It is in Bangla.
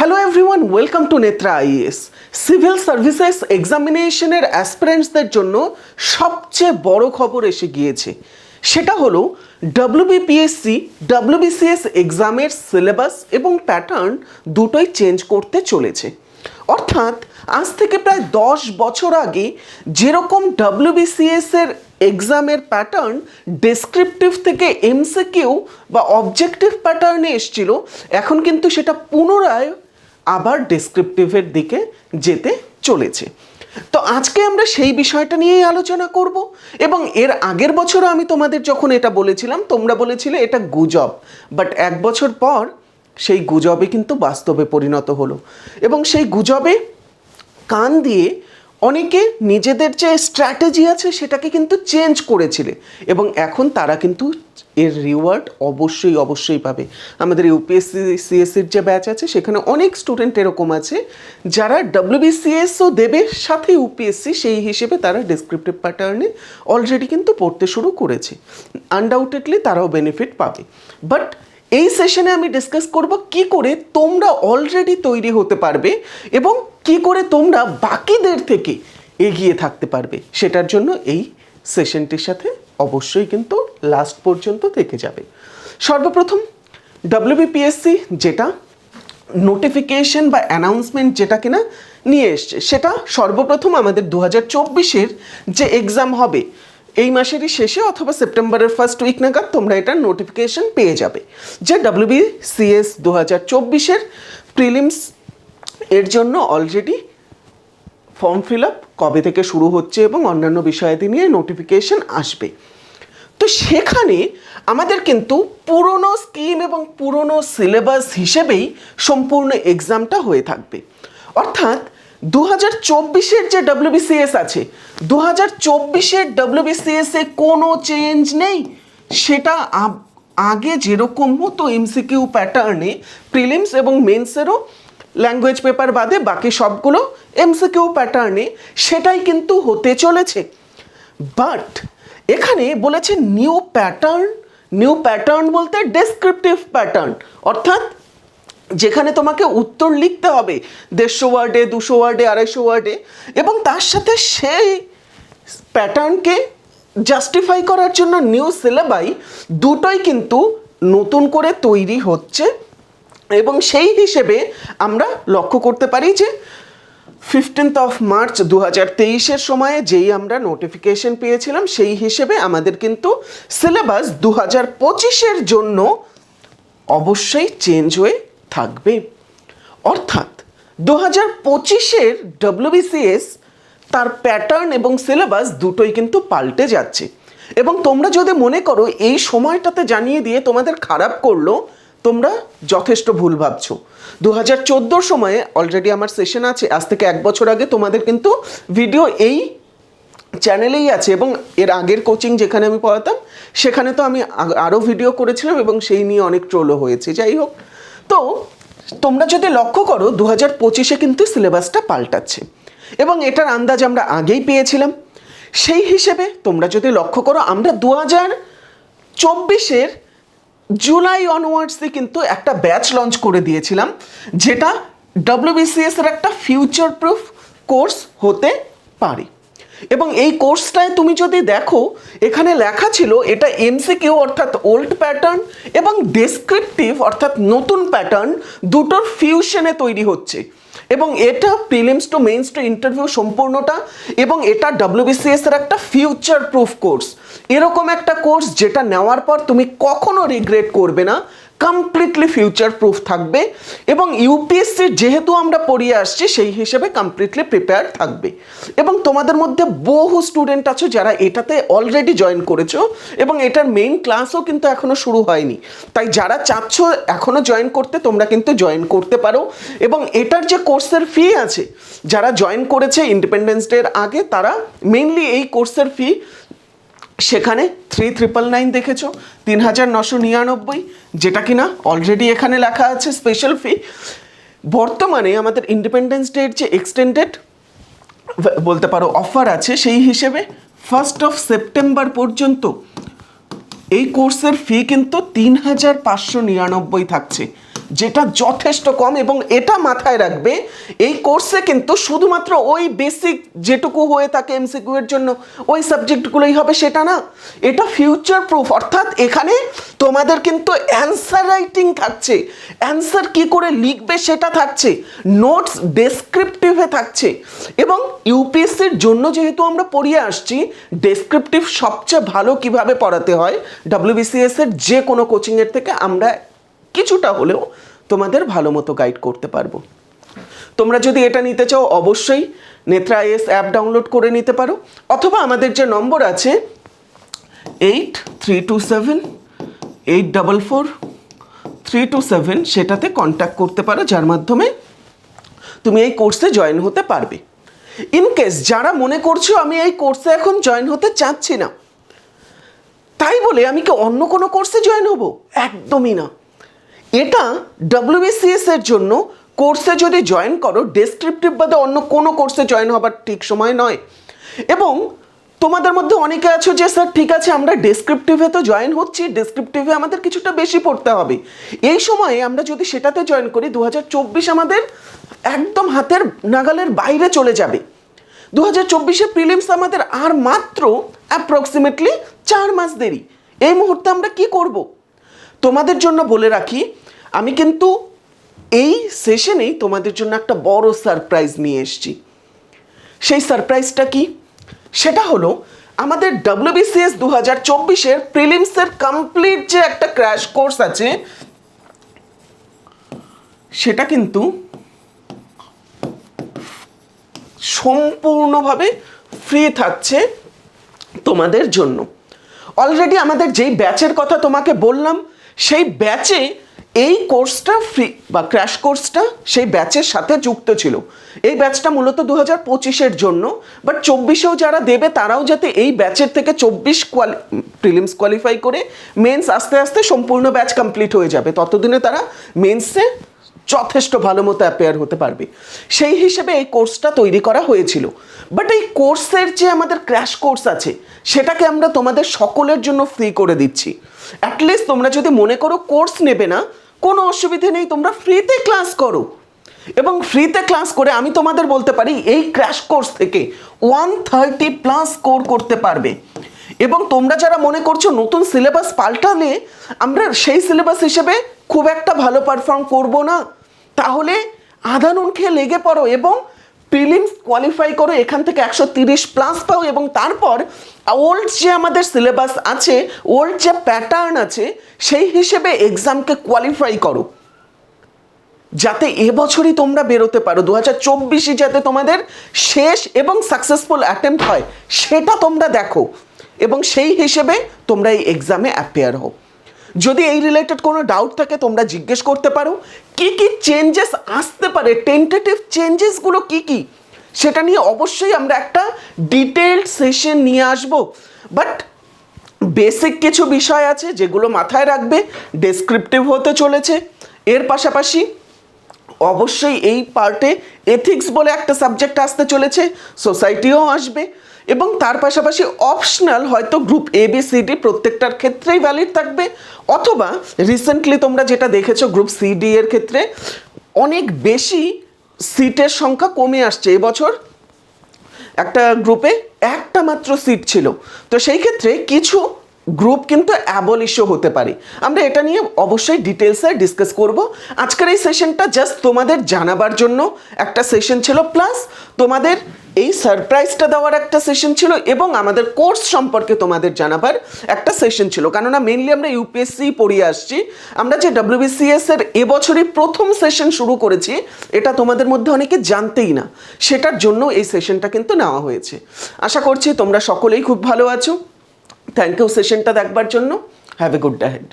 Hello everyone, welcome to Netra IAS. Civil services এক্সামিনেশনের অ্যাসপিরেন্টসদের জন্য সবচেয়ে বড় খবর এসে গিয়েছে। সেটা হলো ডব্লিউবিপিএসসি ডব্লিউবিসিএস এক্সামের সিলেবাস এবং প্যাটার্ন দুটোই চেঞ্জ করতে চলেছে। অর্থাৎ আজ থেকে প্রায় 10 বছর আগে যেরকম ডব্লিউবিসিএস এর এক্সামের প্যাটার্ন ডেসক্রিপটিভ থেকে এমসিকিউ বা অবজেক্টিভ প্যাটার্নে এসেছিল, এখন কিন্তু সেটা পুনরায় আবার ডেসক্রিপটিভের দিকে যেতে চলেছে। তো আজকে আমরা সেই বিষয়টা নিয়েই আলোচনা করব। এবং এর আগের বছরও আমি তোমাদের যখন এটা বলেছিলাম, তোমরা বলেছিলে এটা গুজব, বাট 1 বছর পর সেই গুজবে কিন্তু বাস্তবে পরিণত হলো। এবং সেই গুজবে কান দিয়ে অনেকে নিজেদের যে স্ট্র্যাটেজি আছে সেটাকে কিন্তু চেঞ্জ করেছিলে, এবং এখন তারা কিন্তু এর রিওয়ার্ড অবশ্যই পাবে। আমাদের ইউপিএসসি সিএসসির যে ব্যাচ আছে সেখানে অনেক স্টুডেন্ট এরকম আছে যারা ডব্লিউবিসিএসও দেবে, সাথে ইউপিএসসি, সেই হিসেবে তারা ডেসক্রিপটিভ প্যাটার্নে অলরেডি কিন্তু পড়তে শুরু করেছে। আনডাউটেডলি তারাও বেনিফিট পাবে। বাট এই সেশনে আমি ডিসকাস করব কি করে তোমরা অলরেডি তৈরি হতে পারবে এবং কি করে তোমরা বাকিদের থেকে এগিয়ে থাকতে পারবে। সেটার জন্য এই সেশনটির সাথে অবশ্যই কিন্তু লাস্ট পর্যন্ত থেকে যাবে। সর্বপ্রথম ডব্লিউবিপিএসসি যেটা নোটিফিকেশন বা অ্যানাউন্সমেন্ট যেটা কিনা নিয়ে এসছে, সেটা সর্বপ্রথম আমাদের 2024-এর যে এক্সাম হবে এই মাসেরই শেষে অথবা সেপ্টেম্বরের ফার্স্ট উইক নাগাদ তোমরা এটার নোটিফিকেশন পেয়ে যাবে যে ডব্লিউবিসিএস 2024-এর প্রিলিমস এর জন্য অলরেডি ফর্ম ফিল আপ কবে থেকে শুরু হচ্ছে এবং অন্যান্য বিষয়াদি নিয়ে নোটিফিকেশন আসবে। তো সেখানে আমাদের কিন্তু পুরনো স্কিম এবং পুরনো সিলেবাস হিসেবেই সম্পূর্ণ এক্সামটা হয়ে থাকবে। অর্থাৎ 2024-এর যে ডব্লিউবিসিএস আছে, 2024-এর ডব্লিউবিসিএসে কোনো চেঞ্জ নেই। সেটা আগে যেরকম হতো এমসিকিউ প্যাটার্নে, প্রিলিমস এবং মেন্সেরও ল্যাঙ্গুয়েজ পেপার বাদে বাকি সবগুলো এমসিকিউ প্যাটার্নে, সেটাই কিন্তু হতে চলেছে। বাট এখানে বলেছে নিউ প্যাটার্ন বলতে ডেসক্রিপটিভ প্যাটার্ন, অর্থাৎ যেখানে তোমাকে উত্তর লিখতে হবে 150 ওয়ার্ডে, 200 ওয়ার্ডে, 250 ওয়ার্ডে, এবং তার সাথে সেই প্যাটার্নকে জাস্টিফাই করার জন্য নিউ সিলেবাই দুটোই কিন্তু নতুন করে তৈরি হচ্ছে। এবং সেই হিসেবে আমরা লক্ষ্য করতে পারি যে 15 মার্চ 2023-এর সময়ে যেই আমরা নোটিফিকেশন পেয়েছিলাম, সেই হিসেবে আমাদের কিন্তু সিলেবাস 2025-এর জন্য অবশ্যই চেঞ্জ হয়ে থাকবে। অর্থাৎ 2025-এর ডব্লিউবিসিএস তার প্যাটার্ন এবং সিলেবাস দুটোই কিন্তু পাল্টে যাচ্ছে। এবং তোমরা যদি মনে করো এই সময়টাতে জানিয়ে দিয়ে তোমাদের খারাপ করলো, তোমরা যথেষ্ট ভুল ভাবছো। 2014 সময়ে অলরেডি আমার সেশন আছে, আজ থেকে 1 বছর আগে তোমাদের কিন্তু ভিডিও এই চ্যানেলেই আছে, এবং এর আগের কোচিং যেখানে আমি পড়াতাম সেখানে তো আমি আরও ভিডিও করেছিলাম এবং সেই নিয়ে অনেক ট্রোলও হয়েছে। যাই হোক, তো তোমরা যদি লক্ষ্য করো 2025-এ কিন্তু সিলেবাসটা পাল্টাচ্ছে এবং এটার আন্দাজ আমরা আগেই পেয়েছিলাম। সেই হিসেবে তোমরা যদি লক্ষ্য করো, আমরা 2024-এর জুলাই অনওয়ার্ডসে কিন্তু একটা ব্যাচ লঞ্চ করে দিয়েছিলাম, যেটা ডব্লিউবিসিএস এর একটা ফিউচার প্রুফ কোর্স হতে পারে। এবং এই কোর্সটায় তুমি যদি দেখো, এখানে লেখা ছিল এটা এমসিকিউ অর্থাৎ ওল্ড প্যাটার্ন এবং ডেসক্রিপটিভ অর্থাৎ নতুন প্যাটার্ন দুটোর ফিউশনে তৈরি হচ্ছে। এবং এটা prelims to mains to interview সম্পূর্ণটা, এবং এটা ডব্লিউবিসিএস এর একটা ফিউচার প্রুফ কোর্স। এরকম একটা কোর্স যেটা নেওয়ার পর তুমি কখনো রিগ্রেট করবে না, কমপ্লিটলি ফিউচার প্রুফ থাকবে, এবং ইউপিএসসির যেহেতু আমরা পড়িয়ে আসছি সেই হিসেবে কমপ্লিটলি প্রিপেয়ার থাকবে। এবং তোমাদের মধ্যে বহু স্টুডেন্ট আছো যারা এটাতে অলরেডি জয়েন করেছো, এবং এটার মেইন ক্লাসও কিন্তু এখনও শুরু হয়নি। তাই যারা চাচ্ছ এখনও জয়েন করতে, তোমরা কিন্তু জয়েন করতে পারো। এবং এটার যে কোর্সের ফি আছে, যারা জয়েন করেছে ইন্ডিপেন্ডেন্স ডের আগে, তারা মেইনলি এই কোর্সের ফি সেখানে 3999 দেখেছো, 3999, যেটা কিনা অলরেডি এখানে লেখা আছে স্পেশাল ফি। বর্তমানে আমাদের ইন্ডিপেন্ডেন্স ডের যে এক্সটেন্ডেড বলতে পারো অফার আছে, সেই হিসেবে 1 সেপ্টেম্বর পর্যন্ত এই কোর্সের ফি কিন্তু 3599 থাকছে। যেটা যথেষ্ট কম। এবং এটা মাথায় রাখবে, এই কোর্সে কিন্তু শুধুমাত্র ওই বেসিক যেটুকু হয়ে থাকে এমসিকিউ এর জন্য ওই সাবজেক্টগুলোই হবে সেটা না, এটা ফিউচার প্রুফ। অর্থাৎ এখানে তোমাদের কিন্তু অ্যান্সার রাইটিং থাকছে, অ্যান্সার কি করে লিখবে সেটা থাকছে, নোটস ডেসক্রিপটিভে থাকছে। এবং ইউপিএসসির জন্য যেহেতু আমরা পড়িয়ে আসছি, ডেসক্রিপটিভ সবচেয়ে ভালো কিভাবে পড়াতে হয় ডব্লিউবিসিএস এর যে কোনো কোচিংয়ের থেকে আমরা কিছুটা হলেও তোমাদের ভালো মতো গাইড করতে পারবো। তোমরা যদি এটা নিতে চাও অবশ্যই নেত্রা আইএএস অ্যাপ ডাউনলোড করে নিতে পারো, অথবা আমাদের যে নম্বর আছে 8327-844-327 সেটাতে কন্ট্যাক্ট করতে পারো, যার মাধ্যমে তুমি এই কোর্সে জয়েন হতে পারবে। ইনকেস যারা মনে করছো আমি এই কোর্সে এখন জয়েন হতে চাচ্ছি না, তাই বলে আমি কি অন্য কোনো কোর্সে জয়েন হব? একদমই না। এটা ডব্লিউবিসিএস এর জন্য কোর্সে যদি জয়েন করো, ডেসক্রিপটিভ বাদে অন্য কোনো কোর্সে জয়েন হবার ঠিক সময় নয়। এবং তোমাদের মধ্যে অনেকে আছো যে স্যার ঠিক আছে আমরা ডেসক্রিপটিভে তো জয়েন হচ্ছি, ডেসক্রিপটিভে আমাদের কিছুটা বেশি পড়তে হবে, এই সময়ে আমরা যদি সেটাতে জয়েন করি 2024 আমাদের একদম হাতের নাগালের বাইরে চলে যাবে। 2024-এ প্রিলিমস আমাদের আর মাত্র অ্যাপ্রক্সিমেটলি 4 মাস দেরি। এই মুহূর্তে আমরা কি করব? তোমাদের জন্য বলে রাখি, আমি কিন্তু এই সেশনেই তোমাদের জন্য একটা বড় সারপ্রাইজ নিয়ে এসেছি। সেই সারপ্রাইজটা কি? সেটা হলো আমাদের ডব্লিউবিসিএস 2024-এর প্রিলিমসের কমপ্লিট যে একটা ক্র্যাশ কোর্স আছে, সেটা কিন্তু সম্পূর্ণভাবে ফ্রি থাকছে তোমাদের জন্য। অলরেডি আমাদের যেই ব্যাচের কথা তোমাকে বললাম, সেই ব্যাচে এই কোর্সটা ফ্রি বা ক্র্যাশ কোর্সটা সেই ব্যাচের সাথে যুক্ত ছিল। এই ব্যাচটা মূলত 2025-এর জন্য, বাট 24-এও যারা দেবে তারাও যাতে এই ব্যাচের থেকে 24 প্রিলিমস কোয়ালিফাই করে মেন্স আস্তে আস্তে সম্পূর্ণ ব্যাচ কমপ্লিট হয়ে যাবে, ততদিনে তারা মেন্সে যথেষ্ট ভালো মতো অ্যাপেয়ার হতে পারবে, সেই হিসেবে এই কোর্সটা তৈরি করা হয়েছিল। বাট এই কোর্সের যে আমাদের ক্র্যাশ কোর্স আছে সেটাকে আমরা তোমাদের সকলের জন্য ফ্রি করে দিচ্ছি। অ্যাটলিস্ট তোমরা যদি মনে করো কোর্স নেবে না, কোনো অসুবিধে নেই, তোমরা ফ্রিতে ক্লাস করো। এবং ফ্রিতে ক্লাস করে আমি তোমাদের বলতে পারি এই ক্র্যাশ কোর্স থেকে 130+ স্কোর করতে পারবে। এবং তোমরা যারা মনে করছো নতুন সিলেবাস পাল্টালে আমরা সেই সিলেবাস হিসেবে খুব একটা ভালো পারফর্ম করব না, তাহলে আধা নুন খেয়ে লেগে পড়ো এবং প্রিলিমস কোয়ালিফাই করো, এখান থেকে 130+ পাও। এবং তারপর ওল্ড যে আমাদের সিলেবাস আছে, ওল্ড যে প্যাটার্ন আছে, সেই হিসেবে এক্সামকে কোয়ালিফাই করো, যাতে এবছরই তোমরা বেরোতে পারো। 2024-ই যাতে তোমাদের শেষ এবং সাকসেসফুল অ্যাটেম্প্ট হয় সেটা তোমরা দেখো, এবং সেই হিসেবে তোমরা এই এক্সামে অ্যাপিয়ার হও। যদি এই রিলেটেড কোনো ডাউট থাকে তোমরা জিজ্ঞেস করতে পারো। কি কি চেঞ্জেস আসতে পারে, টেন্টেটিভ চেঞ্জেসগুলো কি কি, সেটা নিয়ে অবশ্যই আমরা একটা ডিটেইলড সেশন নিয়ে আসব। বাট বেসিক কিছু বিষয় আছে যেগুলো মাথায় রাখবে, ডেসক্রিপটিভ হতে চলেছে। এর পাশাপাশি অবশ্যই এই পার্টে এথিক্স বলে একটা সাবজেক্ট আসতে চলেছে, সোসাইটিও আসবে, এবং তার পাশাপাশি অপশনাল হয়তো গ্রুপ ABCD প্রত্যেকটার ক্ষেত্রেই ভ্যালিড থাকবে, অথবা রিসেন্টলি তোমরা যেটা দেখেছো গ্রুপ CD এর ক্ষেত্রে অনেক বেশি সিটের সংখ্যা কমে আসছে। এবছর একটা গ্রুপে একটা মাত্র সিট ছিল, তো সেই ক্ষেত্রে কিছু গ্রুপ কিন্তু অ্যাবলিশও হতে পারে। আমরা এটা নিয়ে অবশ্যই ডিটেলসে ডিসকাস করব। আজকের এই সেশনটা জাস্ট তোমাদের জানাবার জন্য একটা সেশন ছিল, প্লাস তোমাদের এই সারপ্রাইজটা দেওয়ার একটা সেশন ছিল, এবং আমাদের কোর্স সম্পর্কে তোমাদের জানাবার একটা সেশন ছিল। কেননা মেনলি আমরা ইউপিএসসি পড়িয়ে আসছি, আমরা যে ডব্লিউবিসিএস এর এবছরই প্রথম সেশন শুরু করেছি এটা তোমাদের মধ্যে অনেকে জানতেই না, সেটার জন্য এই সেশনটা কিন্তু নেওয়া হয়েছে। আশা করছি তোমরা সকলেই খুব ভালো আছো। থ্যাংক ইউ সেশনটা দেখবার জন্য। Have a good day head.